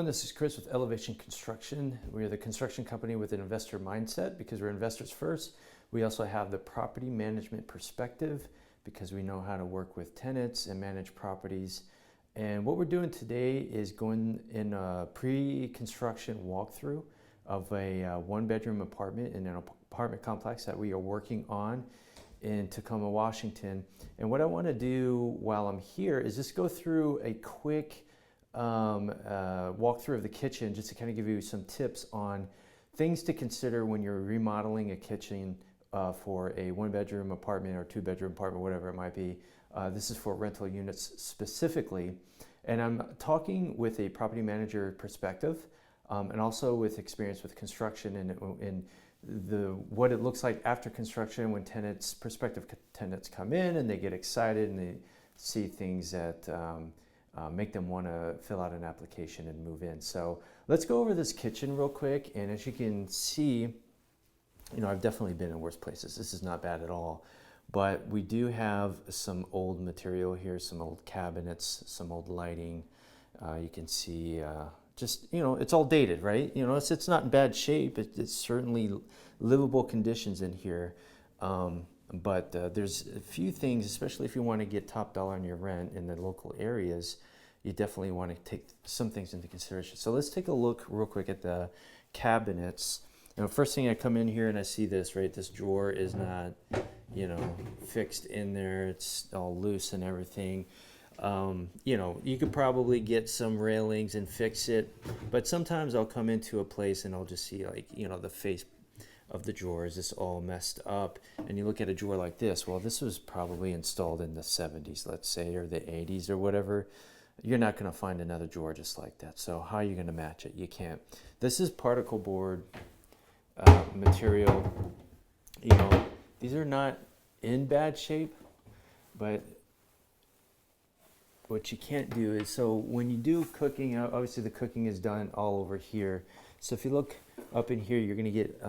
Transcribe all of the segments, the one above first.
This is Chris with Elevation Construction. We are the construction company with an investor mindset because we're investors first. We also have the property management perspective because we know how to work with tenants and manage properties. And what we're doing today is going in a pre-construction walkthrough of a one-bedroom apartment in an apartment complex that we are working on in Tacoma, Washington. And what I want to do while I'm here is just go through a quick walkthrough of the kitchen, just to kind of give you some tips on things to consider when you're remodeling a kitchen for a one-bedroom apartment or two-bedroom apartment, whatever it might be. This is for rental units specifically, and I'm talking with a property manager perspective and also with experience with construction and what it looks like after construction when prospective tenants come in and they get excited and they see things that make them want to fill out an application and move in. So let's go over this kitchen real quick. And as you can see, I've definitely been in worse places. This is not bad at all. But we do have some old material here, some old cabinets, some old lighting. You can see it's all dated, right? It's not in bad shape. It's certainly livable conditions in here. But there's a few things, especially if you want to get top dollar on your rent in the local areas, you definitely want to take some things into consideration. So let's take a look real quick at the cabinets. First thing I come in here and I see this, right? This drawer is not, fixed in there. It's all loose and everything. You could probably get some railings and fix it, but sometimes I'll come into a place and I'll just see the face of the drawer is just all messed up, and you look at a drawer like this. Well, this was probably installed in the 70s, let's say, or the 80s or whatever. You're not going to find another drawer just like that. So how are you going to match it? You can't. This is particle board material. These are not in bad shape, but what you can't do is, so when you do cooking, obviously the cooking is done all over here. So if you look up in here, you're going to get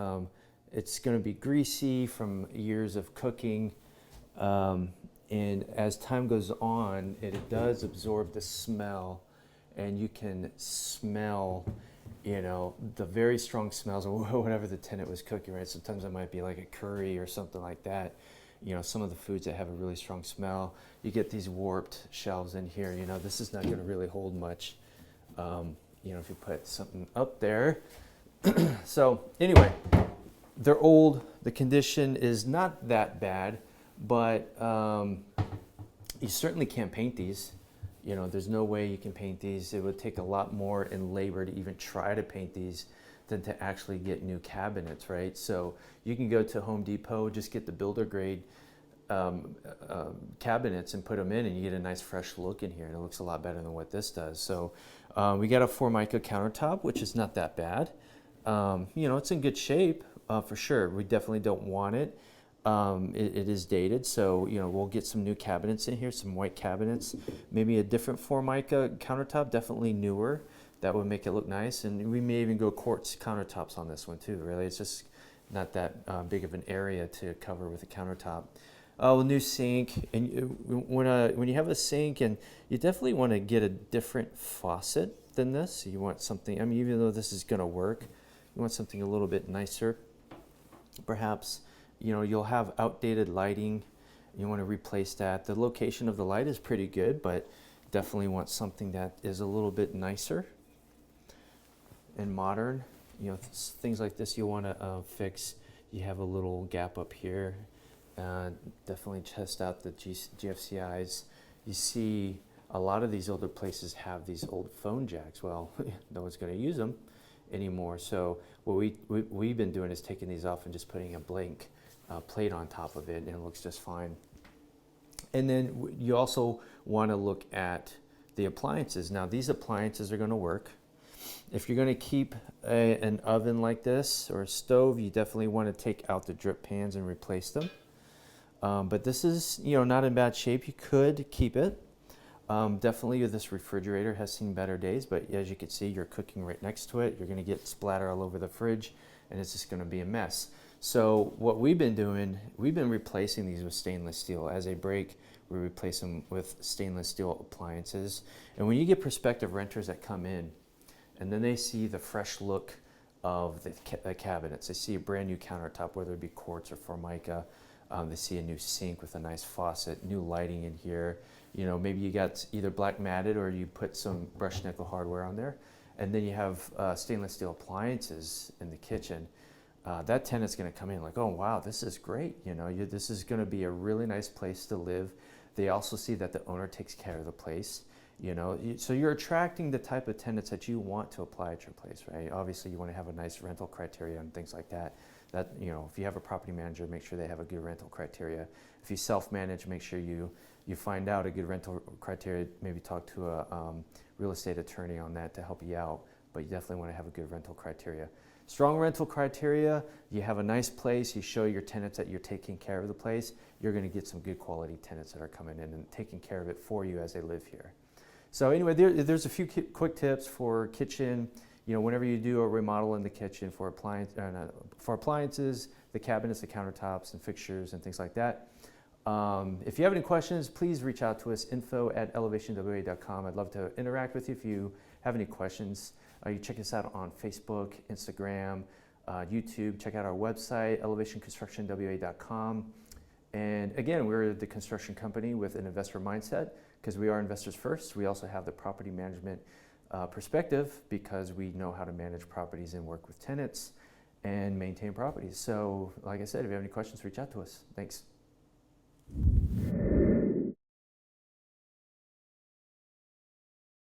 it's going to be greasy from years of cooking, and as time goes on, it does absorb the smell, and you can smell, the very strong smells of whatever the tenant was cooking, right? Sometimes it might be like a curry or something like that. Some of the foods that have a really strong smell. You get these warped shelves in here. This is not going to really hold much, if you put something up there. So anyway, they're old. The condition is not that bad, but you certainly can't paint these. There's no way you can paint these. It would take a lot more in labor to even try to paint these than to actually get new cabinets, right? So you can go to Home Depot, just get the builder grade cabinets and put them in, and you get a nice fresh look in here, and it looks a lot better than what this does. So we got a Formica countertop, which is not that bad. It's in good shape for sure. We definitely don't want it. It is dated, so we'll get some new cabinets in here, some white cabinets, maybe a different Formica countertop, definitely newer. That would make it look nice, and we may even go quartz countertops on this one too. Really, it's just not that big of an area to cover with a countertop. A new sink, and when you have a sink, and you definitely want to get a different faucet than this. You want something. Even though this is going to work, you want something a little bit nicer. Perhaps you'll have outdated lighting. You want to replace that. The location of the light is pretty good, but definitely want something that is a little bit nicer and modern. Things like this you want to fix. You have a little gap up here. Definitely test out the GFCIs. You see a lot of these older places have these old phone jacks. Well, no one's going to use them anymore. So what we've been doing is taking these off and just putting a blank plate on top of it, and it looks just fine. And then you also want to look at the appliances. Now these appliances are going to work. If you're going to keep an oven like this or a stove, you definitely want to take out the drip pans and replace them. But this is not in bad shape. You could keep it. Definitely this refrigerator has seen better days, but as you can see, you're cooking right next to it. You're going to get splatter all over the fridge, and it's just going to be a mess. So what we've been doing, we've been replacing these with stainless steel. As they break, we replace them with stainless steel appliances. And when you get prospective renters that come in, and then they see the fresh look of the cabinets. They see a brand new countertop, whether it be quartz or Formica. They see a new sink with a nice faucet, new lighting in here. You know, maybe you got either black matted or you put some brushed nickel hardware on there. And then you have stainless steel appliances in the kitchen. That tenant's going to come in like, oh wow, this is great. You know, this is going to be a really nice place to live. They also see that the owner takes care of the place. You know, so you're attracting the type of tenants that you want to apply at your place, right? Obviously, you want to have a nice rental criteria and things like that. That, you know, if you have a property manager, make sure they have a good rental criteria. If you self-manage, make sure you find out a good rental criteria. Maybe talk to a real estate attorney on that to help you out. But you definitely want to have a good rental criteria. Strong rental criteria, you have a nice place, you show your tenants that you're taking care of the place, you're going to get some good quality tenants that are coming in and taking care of it for you as they live here. So anyway, there's a few quick tips for kitchen. You know, whenever you do a remodel in the kitchen for appliances, the cabinets, the countertops, and fixtures, and things like that. If you have any questions, please reach out to us, info@elevationwa.com. I'd love to interact with you if you have any questions. You check us out on Facebook, Instagram, YouTube. Check out our website, elevationconstructionwa.com. And again, we're the construction company with an investor mindset because we are investors first. We also have the property management perspective because we know how to manage properties and work with tenants and maintain properties. So like I said, if you have any questions, reach out to us. Thanks.